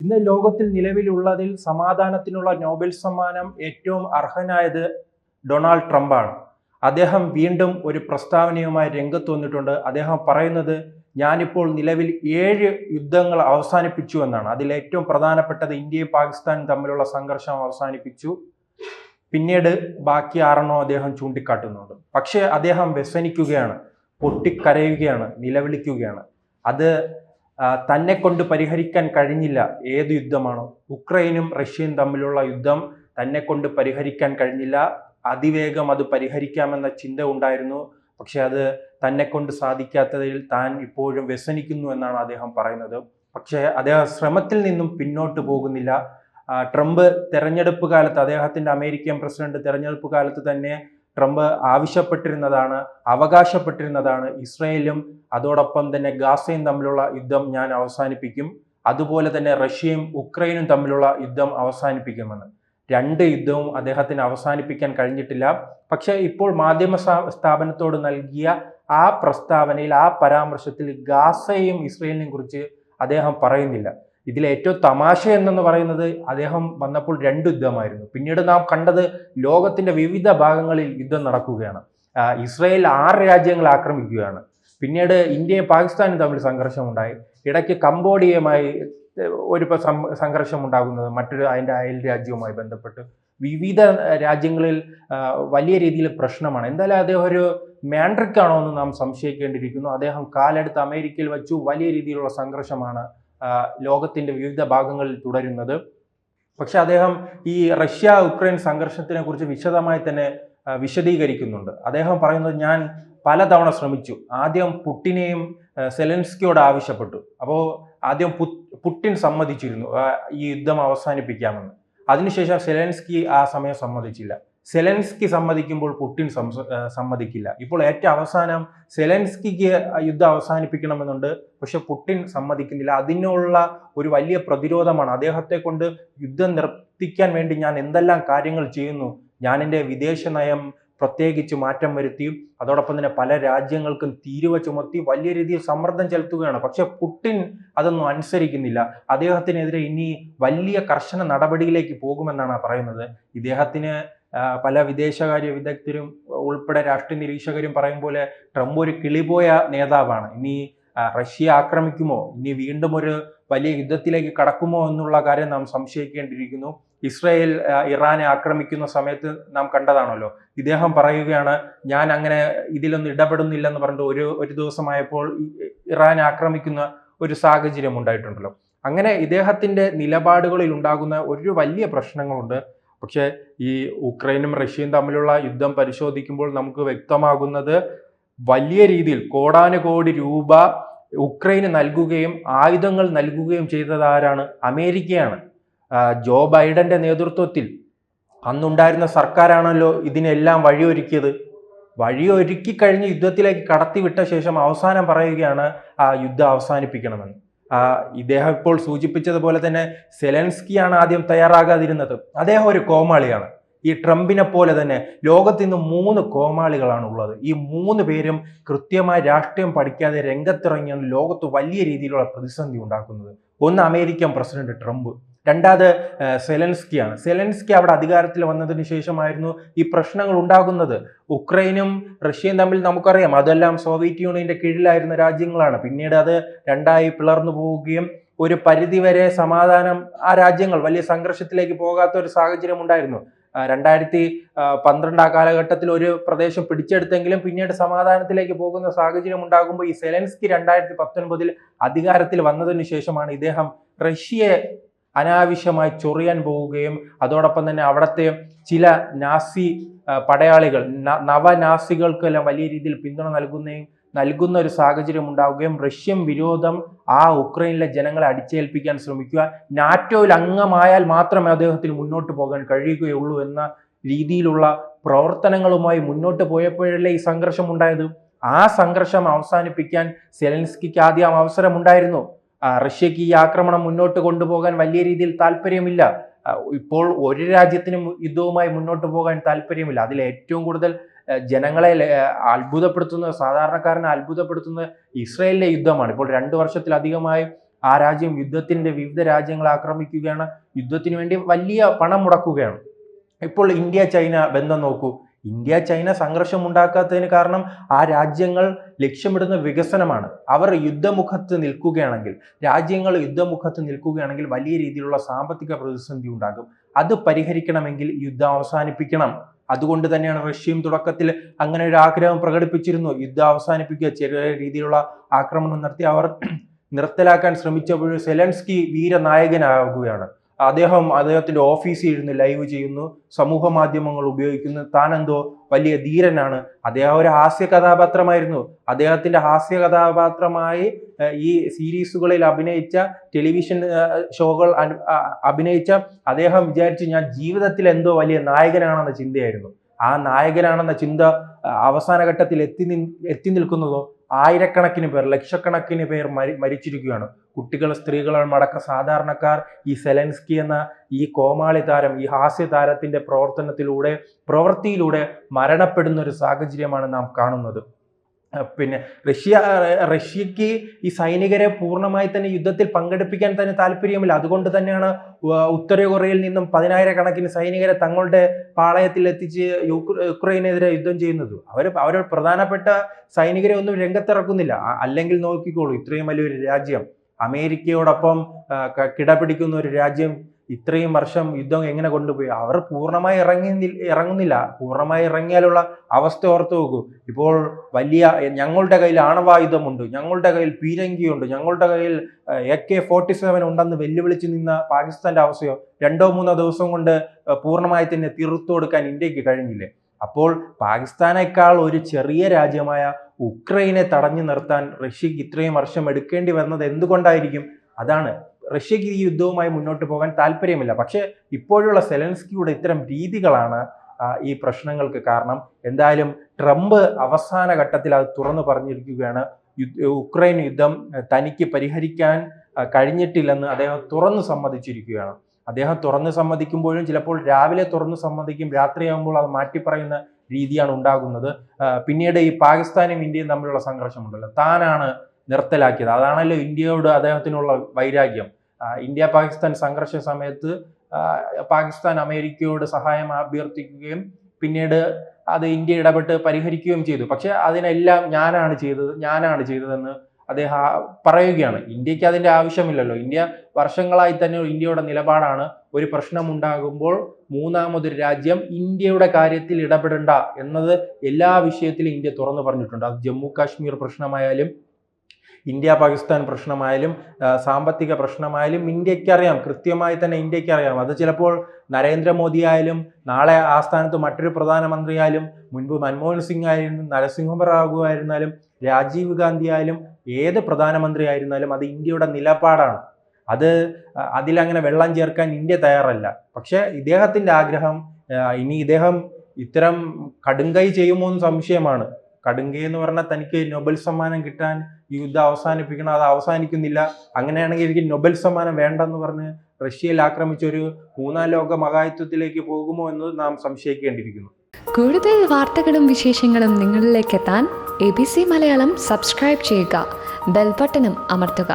ഇന്ന് ലോകത്തിൽ നിലവിലുള്ളതിൽ സമാധാനത്തിനുള്ള നോബൽ സമ്മാനം ഏറ്റവും അർഹനായത് ഡൊണാൾഡ് ട്രംപാണ്. അദ്ദേഹം വീണ്ടും ഒരു പ്രസ്താവനയുമായി രംഗത്ത് വന്നിട്ടുണ്ട്. അദ്ദേഹം പറയുന്നത്, ഞാനിപ്പോൾ നിലവിൽ 7 യുദ്ധങ്ങൾ അവസാനിപ്പിച്ചു എന്നാണ്. അതിൽ ഏറ്റവും പ്രധാനപ്പെട്ടത് ഇന്ത്യയും പാകിസ്ഥാനും തമ്മിലുള്ള സംഘർഷം അവസാനിപ്പിച്ചു. പിന്നീട് ബാക്കി 6 അദ്ദേഹം ചൂണ്ടിക്കാട്ടുന്നുണ്ട്. പക്ഷേ അദ്ദേഹം വ്യസനിക്കുകയാണ്, പൊട്ടിക്കരയുകയാണ്, നിലവിളിക്കുകയാണ്. അത് തന്നെ കൊണ്ട് പരിഹരിക്കാൻ കഴിഞ്ഞില്ല. ഏത് യുദ്ധമാണോ? ഉക്രൈനും റഷ്യയും തമ്മിലുള്ള യുദ്ധം തന്നെ കൊണ്ട് പരിഹരിക്കാൻ കഴിഞ്ഞില്ല. അതിവേഗം അത് പരിഹരിക്കാമെന്ന ചിന്ത ഉണ്ടായിരുന്നു. പക്ഷെ അത് തന്നെ കൊണ്ട് സാധിക്കാത്തതിൽ താൻ ഇപ്പോഴും വ്യസനിക്കുന്നു എന്നാണ് അദ്ദേഹം പറയുന്നത്. പക്ഷേ അദ്ദേഹം ശ്രമത്തിൽ നിന്നും പിന്നോട്ട് പോകുന്നില്ല. ട്രംപ് തെരഞ്ഞെടുപ്പ് കാലത്ത്, അദ്ദേഹത്തിന്റെ അമേരിക്കൻ പ്രസിഡന്റ് തെരഞ്ഞെടുപ്പ് കാലത്ത് തന്നെ ട്രംപ് ആവശ്യപ്പെട്ടിരുന്നതാണ്, അവകാശപ്പെട്ടിരുന്നതാണ്, ഇസ്രയേലും അതോടൊപ്പം തന്നെ ഗാസയും തമ്മിലുള്ള യുദ്ധം ഞാൻ അവസാനിപ്പിക്കും, അതുപോലെ തന്നെ റഷ്യയും ഉക്രൈനും തമ്മിലുള്ള യുദ്ധം അവസാനിപ്പിക്കുമെന്ന്. 2 യുദ്ധവും അദ്ദേഹത്തിന് അവസാനിപ്പിക്കാൻ കഴിഞ്ഞിട്ടില്ല. പക്ഷേ ഇപ്പോൾ മാധ്യമ സ്ഥാപനത്തോട് നൽകിയ ആ പ്രസ്താവനയിൽ, ആ പരാമർശത്തിൽ ഗാസയെയും ഇസ്രയേലിനെയും കുറിച്ച് അദ്ദേഹം പറയുന്നില്ല. ഇതിൽ ഏറ്റവും തമാശ എന്നു പറയുന്നത്, അദ്ദേഹം വന്നപ്പോൾ 2 യുദ്ധമായിരുന്നു. പിന്നീട് നാം കണ്ടത് ലോകത്തിന്റെ വിവിധ ഭാഗങ്ങളിൽ യുദ്ധം നടക്കുകയാണ്. ഇസ്രയേൽ 6 രാജ്യങ്ങൾ ആക്രമിക്കുകയാണ്. പിന്നീട് ഇന്ത്യയും പാകിസ്ഥാനും തമ്മിൽ സംഘർഷമുണ്ടായി. ഇടയ്ക്ക് കംബോഡിയയുമായി ഒരു സംഘർഷം ഉണ്ടാകുന്നത് മറ്റൊരു അതിൻ്റെ അയൽ രാജ്യവുമായി ബന്ധപ്പെട്ട് വിവിധ രാജ്യങ്ങളിൽ വലിയ രീതിയിൽ പ്രശ്നമാണ്. എന്തായാലും അദ്ദേഹം ഒരു മാൻഡ്രിക് ആണോ എന്ന് നാം സംശയിക്കേണ്ടിയിരിക്കുന്നു. അദ്ദേഹം കാലെടുത്ത് അമേരിക്കയിൽ വച്ചു. വലിയ രീതിയിലുള്ള സംഘർഷമാണ് ലോകത്തിന്റെ വിവിധ ഭാഗങ്ങളിൽ തുടരുന്നത്. പക്ഷെ അദ്ദേഹം ഈ റഷ്യ ഉക്രൈൻ സംഘർഷത്തിനെ കുറിച്ച് വിശദമായി തന്നെ വിശദീകരിക്കുന്നുണ്ട്. അദ്ദേഹം പറയുന്നത്, ഞാൻ പലതവണ ശ്രമിച്ചു. ആദ്യം പുടിനെയും സെലൻസ്കിയോട് ആവശ്യപ്പെട്ടു. അപ്പോൾ ആദ്യം പുടിൻ സമ്മതിച്ചിരുന്നു ഈ യുദ്ധം അവസാനിപ്പിക്കാമെന്ന്. അതിനുശേഷം സെലൻസ്കി ആ സമയം സമ്മതിച്ചില്ല. സെലൻസ്കി സമ്മതിക്കുമ്പോൾ പുടിൻ സമ്മതിക്കില്ല. ഇപ്പോൾ ഏറ്റവും അവസാനം സെലൻസ്കിക്ക് യുദ്ധം അവസാനിപ്പിക്കണമെന്നുണ്ട്, പക്ഷെ പുടിൻ സമ്മതിക്കുന്നില്ല. അതിനുള്ള ഒരു വലിയ പ്രതിരോധമാണ്. അദ്ദേഹത്തെ കൊണ്ട് യുദ്ധം നിർത്തിക്കാൻ വേണ്ടി ഞാൻ എന്തെല്ലാം കാര്യങ്ങൾ ചെയ്യുന്നു, ഞാൻ എൻ്റെ വിദേശ നയം പ്രത്യേകിച്ച് മാറ്റം വരുത്തി, അതോടൊപ്പം തന്നെ പല രാജ്യങ്ങൾക്കും തീരുവ ചുമത്തി വലിയ രീതിയിൽ സമ്മർദ്ദം ചെലുത്തുകയാണ്. പക്ഷെ പുടിൻ അതൊന്നും അനുസരിക്കുന്നില്ല. അദ്ദേഹത്തിനെതിരെ ഇനി വലിയ കർശന നടപടിയിലേക്ക് പോകുമെന്നാണ് പറയുന്നത്. ഇദ്ദേഹത്തിന് പല വിദേശകാര്യ വിദഗ്ധരും ഉൾപ്പെടെ രാഷ്ട്രീയ നിരീക്ഷകരും പറയും പോലെ ട്രംപ് ഒരു കിളിപോയ നേതാവാണ്. ഇനി റഷ്യ ആക്രമിക്കുമോ, ഇനി വീണ്ടും ഒരു വലിയ യുദ്ധത്തിലേക്ക് കടക്കുമോ എന്നുള്ള കാര്യം നാം സംശയിക്കേണ്ടിയിരിക്കുന്നു. ഇസ്രായേൽ ഇറാനെ ആക്രമിക്കുന്ന സമയത്ത് നാം കണ്ടതാണല്ലോ. ഇദ്ദേഹം പറയുകയാണ്, ഞാൻ അങ്ങനെ ഇതിലൊന്നും ഇടപെടുന്നില്ലെന്ന് പറഞ്ഞിട്ട് ഒരു ദിവസമായപ്പോൾ ഇറാനെ ആക്രമിക്കുന്ന ഒരു സാഹചര്യം ഉണ്ടായിട്ടുണ്ടല്ലോ. അങ്ങനെ ഇദ്ദേഹത്തിന്റെ നിലപാടുകളിൽ ഉണ്ടാകുന്ന ഒരു വലിയ പ്രശ്നങ്ങളുണ്ട്. പക്ഷെ ഈ ഉക്രൈനും റഷ്യയും തമ്മിലുള്ള യുദ്ധം പരിശോധിക്കുമ്പോൾ നമുക്ക് വ്യക്തമാകുന്നത്, വലിയ രീതിയിൽ കോടാനുകോടി രൂപ ഉക്രൈന് നൽകുകയും ആയുധങ്ങൾ നൽകുകയും ചെയ്തത് ആരാണ്? അമേരിക്കയാണ്. ജോ ബൈഡന്റെ നേതൃത്വത്തിൽ അന്നുണ്ടായിരുന്ന സർക്കാരാണല്ലോ ഇതിനെല്ലാം വഴിയൊരുക്കിയത്. വഴിയൊരുക്കി കഴിഞ്ഞ് യുദ്ധത്തിലേക്ക് കടത്തിവിട്ട ശേഷം അവസാനം പറയുകയാണ് യുദ്ധം അവസാനിപ്പിക്കണമെന്ന്. ഇദ്ദേഹം ഇപ്പോൾ സൂചിപ്പിച്ചതുപോലെ തന്നെ സെലൻസ്കിയാണ് ആദ്യം തയ്യാറാകാതിരുന്നത്. അദ്ദേഹം ഒരു കോമാളിയാണ്. ഈ ട്രംപിനെ പോലെ തന്നെ ലോകത്ത് ഇന്ന് 3 കോമാളികളാണ് ഉള്ളത്. ഈ 3 പേരും കൃത്യമായി രാഷ്ട്രീയം പഠിക്കാതെ രംഗത്തിറങ്ങിയാണ് ലോകത്ത് വലിയ രീതിയിലുള്ള പ്രതിസന്ധി ഉണ്ടാക്കുന്നത്. ഒന്ന് അമേരിക്കൻ പ്രസിഡന്റ് ട്രംപ്, രണ്ടാമത് സെലൻസ്കിയാണ്. സെലൻസ്കി അവിടെ അധികാരത്തിൽ വന്നതിന് ശേഷമായിരുന്നു ഈ പ്രശ്നങ്ങൾ ഉണ്ടാകുന്നത്. ഉക്രൈനും റഷ്യയും തമ്മിൽ നമുക്കറിയാം, അതെല്ലാം സോവിയറ്റ് യൂണിയന്റെ കീഴിലായിരുന്ന രാജ്യങ്ങളാണ്. പിന്നീട് അത് 2ആയി പിളർന്നു പോവുകയും ഒരു പരിധിവരെ സമാധാനം, ആ രാജ്യങ്ങൾ വലിയ സംഘർഷത്തിലേക്ക് പോകാത്ത ഒരു സാഹചര്യം ഉണ്ടായിരുന്നു. 2012 ആ കാലഘട്ടത്തിൽ ഒരു പ്രദേശം പിടിച്ചെടുത്തെങ്കിലും പിന്നീട് സമാധാനത്തിലേക്ക് പോകുന്ന സാഹചര്യം ഉണ്ടാകുമ്പോൾ ഈ സെലൻസ്കി 2019 അധികാരത്തിൽ വന്നതിന് ശേഷമാണ് ഇദ്ദേഹം റഷ്യയെ അനാവശ്യമായി ചൊറിയാൻ പോവുകയും അതോടൊപ്പം തന്നെ അവിടുത്തെ ചില നാസി പടയാളികൾ, നവനാസികൾക്കെല്ലാം വലിയ രീതിയിൽ പിന്തുണ നൽകുന്ന ഒരു സാഹചര്യം ഉണ്ടാവുകയും റഷ്യൻ വിരോധം ആ ഉക്രൈനിലെ ജനങ്ങളെ അടിച്ചേൽപ്പിക്കാൻ ശ്രമിക്കുക, നാറ്റോയിൽ അംഗമായാൽ മാത്രമേ അദ്ദേഹത്തിന് മുന്നോട്ട് പോകാൻ കഴിയുകയുള്ളൂ എന്ന രീതിയിലുള്ള പ്രവർത്തനങ്ങളുമായി മുന്നോട്ട് പോയപ്പോഴല്ലേ ഈ സംഘർഷം ഉണ്ടായത്. ആ സംഘർഷം അവസാനിപ്പിക്കാൻ സെലൻസ്കിക്ക് ആദ്യം അവസരമുണ്ടായിരുന്നു. റഷ്യക്ക് ഈ ആക്രമണം മുന്നോട്ട് കൊണ്ടുപോകാൻ വലിയ രീതിയിൽ താല്പര്യമില്ല. ഇപ്പോൾ ഒരു രാജ്യത്തിനും യുദ്ധവുമായി മുന്നോട്ട് പോകാൻ താല്പര്യമില്ല. അതിൽ ഏറ്റവും കൂടുതൽ ജനങ്ങളെ അത്ഭുതപ്പെടുത്തുന്ന, സാധാരണക്കാരനെ അത്ഭുതപ്പെടുത്തുന്ന ഇസ്രായേലിലെ യുദ്ധമാണ്. ഇപ്പോൾ 2 വർഷത്തിലധികമായി ആ രാജ്യം യുദ്ധത്തിന്റെ വിവിധ രാജ്യങ്ങളെ ആക്രമിക്കുകയാണ്, യുദ്ധത്തിന് വേണ്ടി വലിയ പണം മുടക്കുകയാണ്. ഇപ്പോൾ ഇന്ത്യ ചൈന ബന്ധം നോക്കൂ. ഇന്ത്യ ചൈന സംഘർഷം ഉണ്ടാക്കാത്തതിന് കാരണം ആ രാജ്യങ്ങൾ ലക്ഷ്യമിടുന്ന വികസനമാണ്. അവർ യുദ്ധമുഖത്ത് നിൽക്കുകയാണെങ്കിൽ, രാജ്യങ്ങൾ യുദ്ധമുഖത്ത് നിൽക്കുകയാണെങ്കിൽ വലിയ രീതിയിലുള്ള സാമ്പത്തിക പ്രതിസന്ധി ഉണ്ടാകും. അത് പരിഹരിക്കണമെങ്കിൽ യുദ്ധം അവസാനിപ്പിക്കണം. അതുകൊണ്ട് തന്നെയാണ് റഷ്യയും തുടക്കത്തിൽ അങ്ങനെ ഒരു ആഗ്രഹം പ്രകടിപ്പിച്ചിരുന്നു, യുദ്ധം അവസാനിപ്പിക്കുക, ചെറിയ രീതിയിലുള്ള ആക്രമണം നടത്തി അവർ നിർത്തലാക്കാൻ ശ്രമിച്ചപ്പോൾ സെലൻസ്കി വീരനായകനാകുകയാണ്. അദ്ദേഹത്തിന്റെ ഓഫീസിൽ ഇരുന്ന് ലൈവ് ചെയ്യുന്നു, സമൂഹ മാധ്യമങ്ങൾ ഉപയോഗിക്കുന്നു, താനെന്തോ വലിയ ധീരനാണ്. അദ്ദേഹം ഒരു ഹാസ്യ കഥാപാത്രമായിരുന്നു. അദ്ദേഹത്തിന്റെ ഹാസ്യ കഥാപാത്രമായി ഈ സീരീസുകളിൽ അഭിനയിച്ച, ടെലിവിഷൻ ഷോകൾ അഭിനയിച്ച അദ്ദേഹം വിചാരിച്ചു ഞാൻ ജീവിതത്തിൽ എന്തോ വലിയ നായകനാണെന്ന ചിന്തയായിരുന്നു. ആ നായകനാണെന്ന ചിന്ത അവസാന ഘട്ടത്തിൽ എത്തി നിൽക്കുന്നതോ ആയിരക്കണക്കിന് പേർ, ലക്ഷക്കണക്കിന് പേർ മരിച്ചിരിക്കുകയാണ്. കുട്ടികൾ, സ്ത്രീകൾ അടക്കം സാധാരണക്കാർ ഈ സെലൻസ്കി എന്ന ഈ കോമാളി താരം, ഈ ഹാസ്യ താരത്തിന്റെ പ്രവൃത്തിയിലൂടെ മരണപ്പെടുന്ന ഒരു സാഹചര്യമാണ് നാം കാണുന്നത്. പിന്നെ റഷ്യക്ക് ഈ സൈനികരെ പൂർണ്ണമായി തന്നെ യുദ്ധത്തിൽ പങ്കെടുപ്പിക്കാൻ തന്നെ താല്പര്യമില്ല. അതുകൊണ്ട് തന്നെയാണ് ഉത്തര കൊറിയയിൽ നിന്നും 10,000 സൈനികരെ തങ്ങളുടെ പാളയത്തിൽ എത്തിച്ച് യുക്രൈനെതിരെ യുദ്ധം ചെയ്യുന്നത്. അവർ പ്രധാനപ്പെട്ട സൈനികരെ ഒന്നും രംഗത്തിറക്കുന്നില്ല. അല്ലെങ്കിൽ നോക്കിക്കോളൂ, ഇത്രയും വലിയൊരു രാജ്യം, അമേരിക്കയോടൊപ്പം കിടപിടിക്കുന്ന ഒരു രാജ്യം ഇത്രയും വർഷം യുദ്ധം എങ്ങനെ കൊണ്ടുപോയി? അവർ പൂർണ്ണമായി ഇറങ്ങുന്നില്ല. പൂർണ്ണമായി ഇറങ്ങിയാലുള്ള അവസ്ഥ ഓർത്തു നോക്കൂ. ഇപ്പോൾ ഞങ്ങളുടെ കയ്യിൽ ആണവായുധമുണ്ട്, ഞങ്ങളുടെ കയ്യിൽ പീരങ്കിയുണ്ട്, ഞങ്ങളുടെ കയ്യിൽ AK-47 ഉണ്ടെന്ന് വെല്ലുവിളിച്ച് നിന്ന പാകിസ്ഥാന്റെ അവസ്ഥയോ 2-3 ദിവസം കൊണ്ട് പൂർണ്ണമായി തന്നെ തീർത്തു കൊടുക്കാൻ ഇന്ത്യക്ക് കഴിഞ്ഞില്ലേ? അപ്പോൾ പാകിസ്ഥാനേക്കാൾ ഒരു ചെറിയ രാജ്യമായ ഉക്രൈനെ തടഞ്ഞു നിർത്താൻ റഷ്യക്ക് ഇത്രയും വർഷം എടുക്കേണ്ടി വന്നത് എന്തുകൊണ്ടായിരിക്കും? അതാണ്, റഷ്യക്ക് ഈ യുദ്ധവുമായി മുന്നോട്ട് പോകാൻ താല്പര്യമില്ല. പക്ഷേ ഇപ്പോഴുള്ള സെലൻസ്കിയുടെ ഇത്തരം രീതികളാണ് ഈ പ്രശ്നങ്ങൾക്ക് കാരണം. എന്തായാലും ട്രംപ് അവസാന ഘട്ടത്തിൽ അത് തുറന്നു പറഞ്ഞിരിക്കുകയാണ്. ഉക്രൈൻ യുദ്ധം തനിക്ക് പരിഹരിക്കാൻ കഴിഞ്ഞിട്ടില്ലെന്ന് അദ്ദേഹം തുറന്നു സമ്മതിച്ചിരിക്കുകയാണ്. അദ്ദേഹം തുറന്നു സമ്മതിക്കുമ്പോഴും ചിലപ്പോൾ രാവിലെ തുറന്നു സമ്മതിക്കും, രാത്രിയാകുമ്പോൾ അത് മാറ്റിപ്പറയുന്ന രീതിയാണ് ഉണ്ടാകുന്നത്. പിന്നീട് ഈ പാകിസ്ഥാനും ഇന്ത്യയും തമ്മിലുള്ള സംഘർഷമുണ്ടല്ലോ, താനാണ് നിർത്തലാക്കിയത്. അതാണല്ലോ ഇന്ത്യയോട് അദ്ദേഹത്തിനുള്ള വൈരാഗ്യം. ഇന്ത്യ പാകിസ്ഥാൻ സംഘർഷ സമയത്ത് പാകിസ്ഥാൻ അമേരിക്കയോട് സഹായം അഭ്യർത്ഥിക്കുകയും പിന്നീട് അത് ഇന്ത്യ ഇടപെട്ട് പരിഹരിക്കുകയും ചെയ്തു. പക്ഷെ അതിനെല്ലാം ഞാനാണ് ചെയ്തതെന്ന് അദ്ദേഹം പറയുകയാണ്. ഇന്ത്യക്ക് അതിന്റെ ആവശ്യമില്ലല്ലോ. ഇന്ത്യ വർഷങ്ങളായി തന്നെ ഇന്ത്യയുടെ നിലപാടാണ്, ഒരു പ്രശ്നം ഉണ്ടാകുമ്പോൾ മൂന്നാമതൊരു രാജ്യം ഇന്ത്യയുടെ കാര്യത്തിൽ ഇടപെടേണ്ട എന്നത് എല്ലാ വിഷയത്തിലും ഇന്ത്യ തുറന്നു പറഞ്ഞിട്ടുണ്ട്. അത് ജമ്മു കാശ്മീർ പ്രശ്നമായാലും ഇന്ത്യ പാകിസ്ഥാൻ പ്രശ്നമായാലും സാമ്പത്തിക പ്രശ്നമായാലും ഇന്ത്യക്കറിയാം, കൃത്യമായി തന്നെ ഇന്ത്യക്കറിയാം. അത് ചിലപ്പോൾ നരേന്ദ്രമോദി ആയാലും, നാളെ ആ സ്ഥാനത്ത് മറ്റൊരു പ്രധാനമന്ത്രി ആയാലും, മുൻപ് മൻമോഹൻ സിംഗ് ആയാലും, നരസിംഹറാവു ആയിരുന്നാലും, രാജീവ് ഗാന്ധി ആയാലും, ഏത് പ്രധാനമന്ത്രി ആയിരുന്നാലും അത് ഇന്ത്യയുടെ നിലപാടാണ്. അതിലങ്ങനെ വെള്ളം ചേർക്കാൻ ഇന്ത്യ തയ്യാറല്ല. പക്ഷെ ഇദ്ദേഹത്തിന്റെ ആഗ്രഹം, ഇനി ഇദ്ദേഹം ഇത്തരം കടുങ്കൈ ചെയ്യുമോ എന്ന് സംശയമാണ്. കടുങ്കൈ എന്ന് പറഞ്ഞാൽ തനിക്ക് നൊബേൽ സമ്മാനം കിട്ടാൻ യുദ്ധം അവസാനിപ്പിക്കണം, അത് അവസാനിക്കുന്നില്ല, അങ്ങനെയാണെങ്കിൽ എനിക്ക് നൊബേൽ സമ്മാനം വേണ്ടെന്ന് പറഞ്ഞ് റഷ്യയിൽ ആക്രമിച്ച ഒരു 3-ാം ലോക മഹായുദ്ധത്തിലേക്ക് പോകുമോ എന്ന് നാം സംശയിക്കേണ്ടിയിരിക്കുന്നു. കൂടുതൽ വാർത്തകളും വിശേഷങ്ങളും നിങ്ങളിലേക്ക് എത്താൻ ABC മലയാളം സബ്സ്ക്രൈബ് ചെയ്യുക, ബെൽ ബട്ടണും അമർത്തുക.